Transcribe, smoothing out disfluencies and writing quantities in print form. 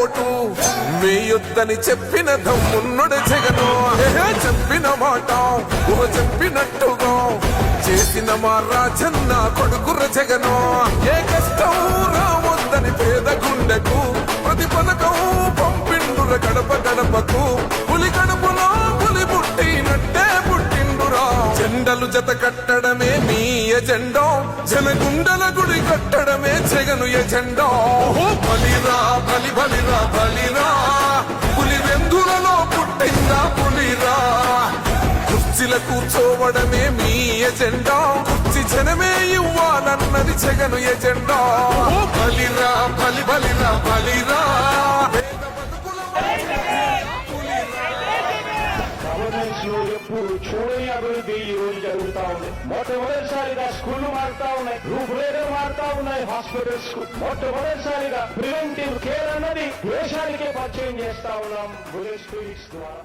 Vote వేయొద్దని చెప్పిన దమ్మున్నడు జగను. చెప్పిన మాట చెప్పినట్టుగా చేసిన మా రాజన్న కొడుకుర జగను. ఏ కష్టం రావద్దని పేద గుండెకు ప్రతి పథకం పంపిండుర గడప గడపకు. పులి గడపలో పులి పుట్టినట్టే పుట్టిండురా. జెండలు జత కట్టడమే మీ ఎజెండా, జనగుండల గుడి కట్టడమే జగను ఎజెండా. బలిరా బలి బలిరా బలిరా, పులి వెందులలో పుట్టిందా పులిరా. కుర్చీల కూర్చోవడమే మీ ఎజెండా, కుర్చీ జనమే ఇవ్వాలన్నది జగను ఎజెండా. బలిరా బలి బలిరా బలిరా. ఎప్పుడు చూడని అభివృద్ధి ఈ రోజు జరుగుతా ఉంది. మొట్టమొదటిసారిగా స్కూళ్లు మారుతా ఉన్నాయి, రూపురేఖలు మారుతా ఉన్నాయి. హాస్పిటల్స్ మొట్టమొదటిసారిగా ప్రివెంటివ్ కేర్ అన్నది దేశానికే పరిచయం చేస్తా ఉన్నాం. ద్వారా